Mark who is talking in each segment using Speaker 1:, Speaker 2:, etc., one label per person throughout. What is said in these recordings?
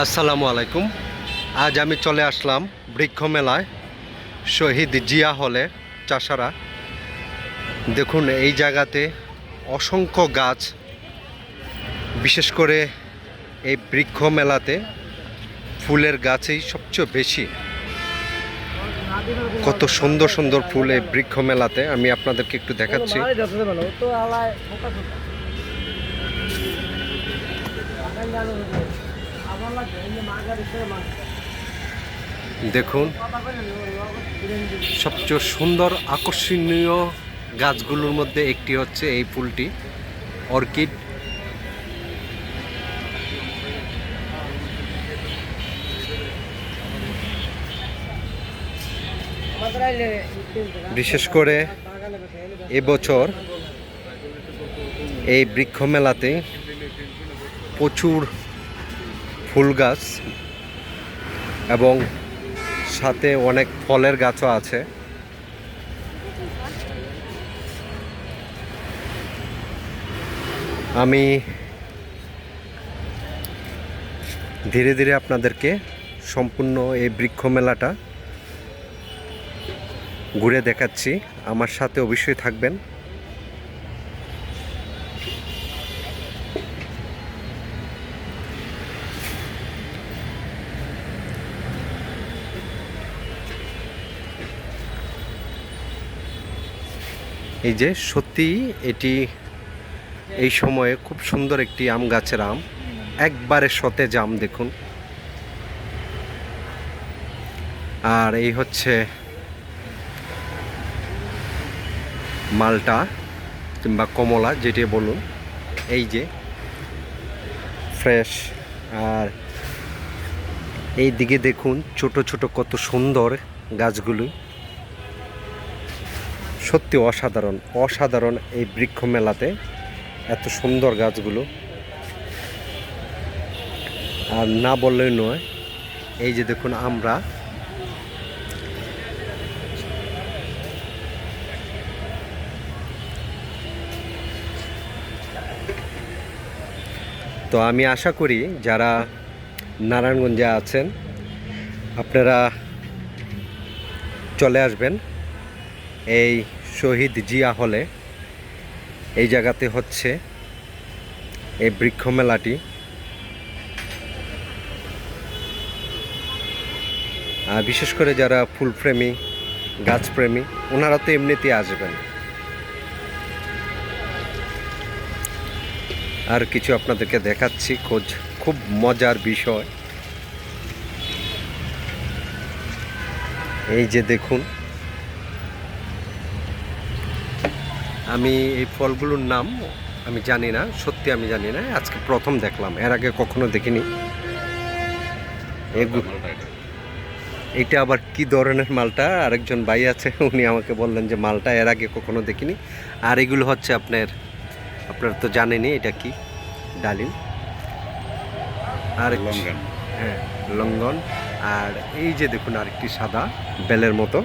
Speaker 1: আসসালামু আলাইকুম। আজ আমি চলে আসলাম বৃক্ষ মেলায় শহীদ জিয়া হলে চাষারা। দেখুন এই জায়গাতে অসংখ্য গাছ, বিশেষ করে এই বৃক্ষ মেলাতে ফুলের গাছই সবচেয়ে বেশি। কত সুন্দর সুন্দর ফুল এই বৃক্ষ মেলাতে, আমি আপনাদেরকে একটু দেখাচ্ছি। দেখুন সবচেয়ে সুন্দর আকর্ষণীয় গাছগুলোর মধ্যে একটি হচ্ছে এই ফুলটি, অর্কিড। বিশেষ করে এবছর এই বৃক্ষ মেলাতে প্রচুর ফুল গাছ এবং সাথে অনেক ফলের গাছও আছে। আমি ধীরে ধীরে আপনাদেরকে সম্পূর্ণ এই বৃক্ষ মেলাটা ঘুরে দেখাচ্ছি, আমার সাথে অবশ্যই থাকবেন। এই যে সত্যি এটি এই সময়ে খুব সুন্দর একটি আম গাছের আম, একবারে সতেজ আম দেখুন। আর এই হচ্ছে মালটা কিংবা কমলা যেটি বলুন, এই যে ফ্রেশ। আর এই দিকে দেখুন ছোট ছোট কত সুন্দর গাছগুলি, সত্যি অসাধারণ অসাধারণ এই বৃক্ষ মেলাতে এত সুন্দর গাছগুলো। আর না বললেই নয়, এই যে দেখুন আমরা তো আমি আশা করি যারা নারায়ণগঞ্জে আছেন আপনারা চলে আসবেন এই শহীদ জিয়া হলে। এই জায়গাতে হচ্ছে এই বৃক্ষ মেলাটি। বিশেষ করে যারা ফুলপ্রেমী গাছপ্রেমী ওনারা তো এমনিতেই আসবেন। আর কিছু আপনাদেরকে দেখাচ্ছি, খুব মজার বিষয়। এই যে দেখুন, আমি এই ফলগুলোর নাম আমি জানি না, সত্যি আমি জানি না, আজকে প্রথম দেখলাম, এর আগে কখনো দেখিনি। এটা আবার কি ধরনের মালটা, আরেকজন ভাই আছে উনি আমাকে বললেন যে মালটা এর আগে কখনো দেখিনি। আর এগুলো হচ্ছে আপনারা তো জানেনই এটা কি, ডালিম। আর হ্যাঁ, লঙ্ঘন। আর এই যে দেখুন আরেকটি সাদা বেলের মতো,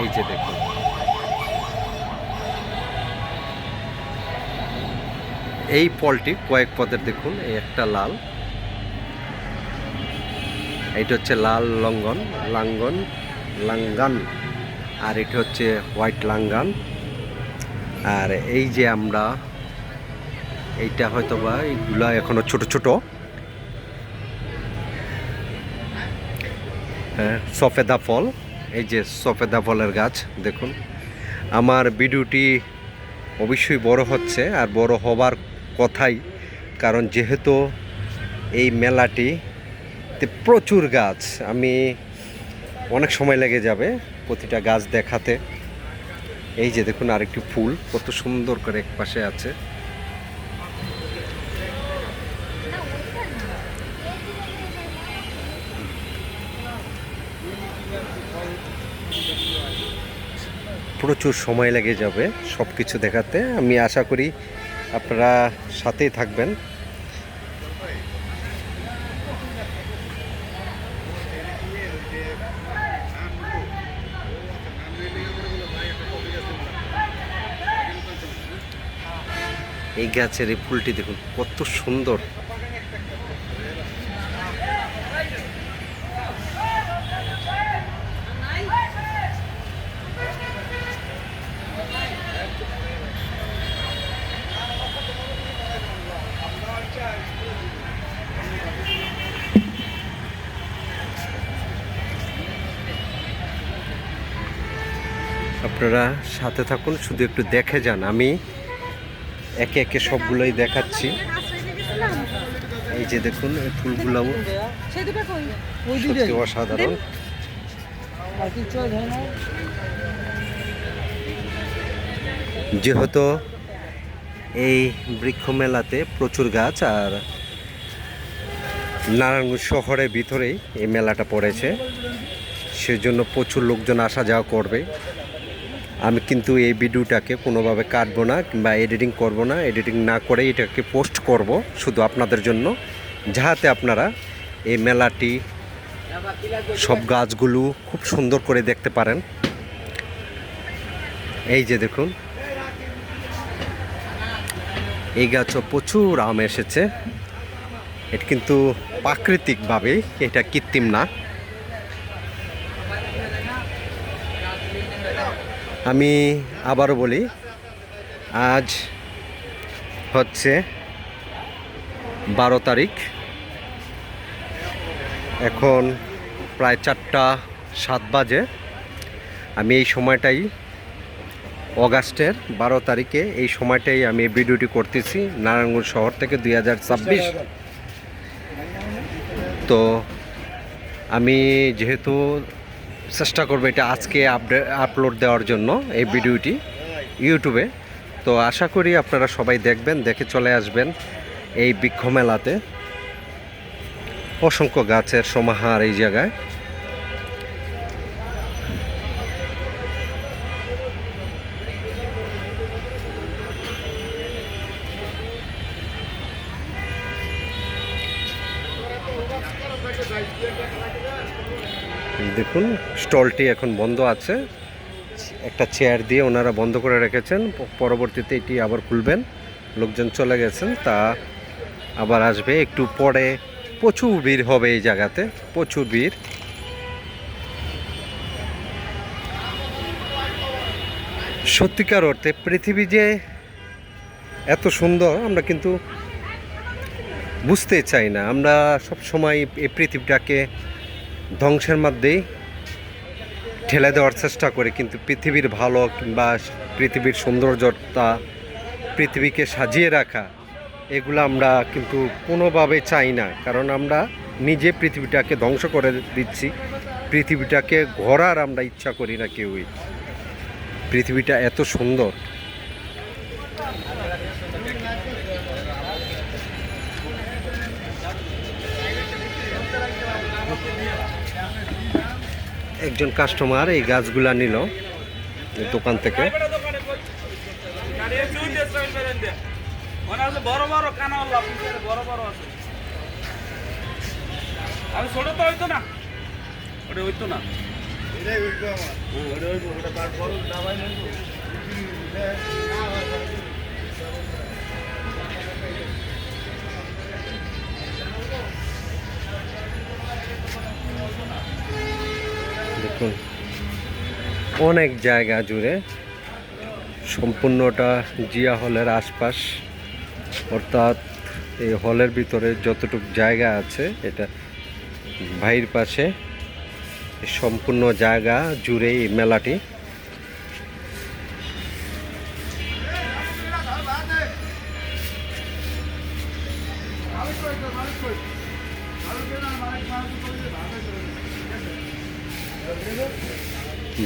Speaker 1: এই যে দেখুন। এই ফলটি কয়েক পদের দেখুন, এই একটা লাল, এইটা হচ্ছে লাল লাঙ্গান, আর এটা হচ্ছে হোয়াইট লাঙ্গান। আর এই যে আমরা এইটা হয়তো বা এইগুলা এখনো ছোট ছোট, হ্যাঁ, সফেদা ফল। এই যে সফেদা ফলের গাছ দেখুন। আমার ভিডিওটি অবশ্যই বড় হচ্ছে, আর বড় হবার কথাই, কারণ যেহেতু এই মেলাটিতে প্রচুর গাছ, আমি অনেক সময় লেগে যাবে প্রতিটা গাছ দেখাতে। এই যে দেখুন আরেকটি ফুল কত সুন্দর করে এক পাশে আছে। প্রচুর সময় লেগে যাবে সব কিছু দেখাতে, আমি আশা করি আপনারা সাথেই থাকবেন। এই গাছের এই ফুলটি দেখুন কত সুন্দর। আপনারা সাথে থাকুন, শুধু একটু দেখে যান। আমি একে একে সবগুলোই দেখাচ্ছি। এই যে দেখুন এই ফুলগুলো সত্যি অসাধারণ। যেহেতু এই বৃক্ষ মেলাতে প্রচুর গাছ, আর নারায়ণগঞ্জ শহরের ভিতরেই এই মেলাটা পড়েছে, সেজন্য প্রচুর লোকজন আসা যাওয়া করবে। আমি কিন্তু এই ভিডিওটাকে কোনোভাবে কাটবো না কিংবা এডিটিং করব না। এডিটিং না করে এটাকে পোস্ট করব শুধু আপনাদের জন্য, যাহাতে আপনারা এই মেলাটি সব গাছগুলো খুব সুন্দর করে দেখতে পারেন। এই যে দেখুন এই গাছও প্রচুর আম এসেছে। এটা কিন্তু প্রাকৃতিকভাবে, এটা কৃত্রিম না। আমি আবারও বলি, আজ হচ্ছে 12 তারিখ, এখন প্রায় 4টা 7 বাজে। আমি এই সময়টাই অগাস্টের 12 তারিখে এই সময়টাই আমি এই ভিডিওটি করতেছি নারায়ণগঞ্জ শহর থেকে 2026। তো আমি যেহেতু চেষ্টা করবো এটা আজকে আপলোড দেওয়ার জন্য এই ভিডিওটি ইউটিউবে, তো আশা করি আপনারা সবাই দেখবেন, দেখে চলে আসবেন এই বৃক্ষ মেলাতে। অসংখ্য গাছের সমাহার এই জায়গায়। দেখুন স্টলটি এখন বন্ধ আছে, একটা চেয়ার দিয়ে ওনারা বন্ধ করে রেখেছেন। পরবর্তীতে এটি আবার খুলবেন, লোকজন চলে গেছেন, তা আবার আসবে একটু পরে। প্রচুর ভিড় হবে এই জায়গাতে, প্রচুর ভিড়। সত্যিকার অর্থে পৃথিবী যে এত সুন্দর আমরা কিন্তু বুঝতে চাই না। আমরা সব সময় এই পৃথিবীটাকে ধ্বংসের মধ্যেই ঠেলে দেওয়ার চেষ্টা করি, কিন্তু পৃথিবীর ভালো কিংবা পৃথিবীর সৌন্দর্যতা, পৃথিবীকে সাজিয়ে রাখা, এগুলো আমরা কিন্তু কোনোভাবে চাই না। কারণ আমরা নিজে পৃথিবীটাকে ধ্বংস করে দিচ্ছি। পৃথিবীটাকে গড়ার আমরা ইচ্ছা করি না কেউই। পৃথিবীটা এত সুন্দর। একজন কাস্টমার এই গাছগুলা নিল দোকান থেকে।
Speaker 2: বড় বড় কানা বড় বড় আছে, আমি ছোট তো হইতো না, ওটা হইতো না।
Speaker 1: দেখুন অনেক জায়গা জুড়ে, সম্পূর্ণটা জিয়া হলের আশপাশ, অর্থাৎ এই হলের ভিতরে যতটুকু জায়গা আছে এটা ভাইয়ের পাশে, সম্পূর্ণ জায়গা জুড়ে এই মেলাটি।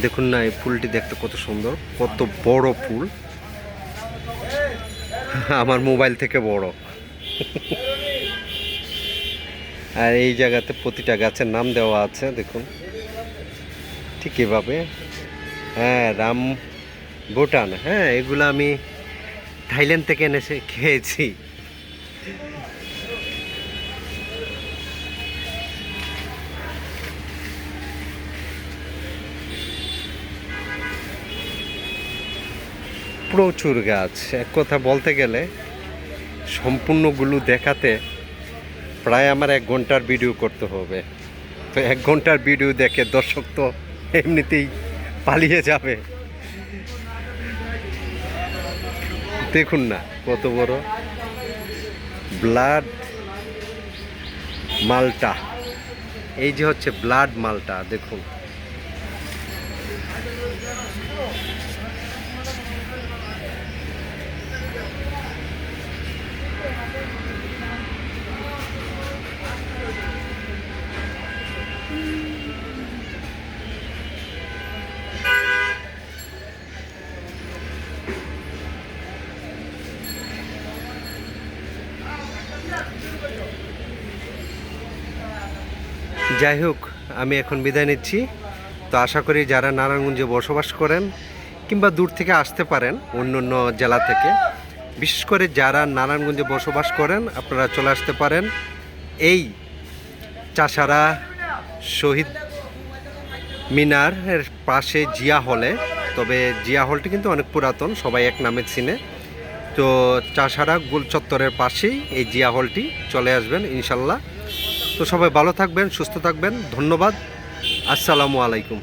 Speaker 1: দেখুন না এই ফুলটি দেখতে কত সুন্দর, কত বড় ফুল, আমার মোবাইল থেকে বড়। আর এই জায়গাতে প্রতিটা গাছের নাম দেওয়া আছে দেখুন, ঠিক এভাবে। হ্যাঁ রাম ভুটান, হ্যাঁ এগুলো আমি থাইল্যান্ড থেকে এনেছে খেয়েছি। প্রচুর গাছ, এক কথা বলতে গেলে সম্পূর্ণগুলো দেখাতে প্রায় আমার 1 ঘন্টার ভিডিও করতে হবে। তো 1 ঘন্টার ভিডিও দেখে দর্শক তো এমনিতেই পালিয়ে যাবে। দেখুন না কত বড় ব্লাড মালটা, এই যে হচ্ছে ব্লাড মালটা, দেখুন যাই হোক, আমি এখন বিদায় নিচ্ছি। তো আশা করি যারা নারায়ণগঞ্জে বসবাস করেন কিংবা দূর থেকে আসতে পারেন অন্য অন্য জেলা থেকে, বিশেষ করে যারা নারায়ণগঞ্জে বসবাস করেন আপনারা চলে আসতে পারেন এই চাষারা শহীদ মিনারের পাশে জিয়া হলে। তবে জিয়া হলটি কিন্তু অনেক পুরাতন, সবাই এক নামে চিনে। তো চাষারা গোল চত্বরের পাশেই এই জিয়া হলটি, চলে আসবেন ইনশাল্লাহ। তো সবাই ভালো থাকবেন, সুস্থ থাকবেন, ধন্যবাদ, আসসালামু আলাইকুম।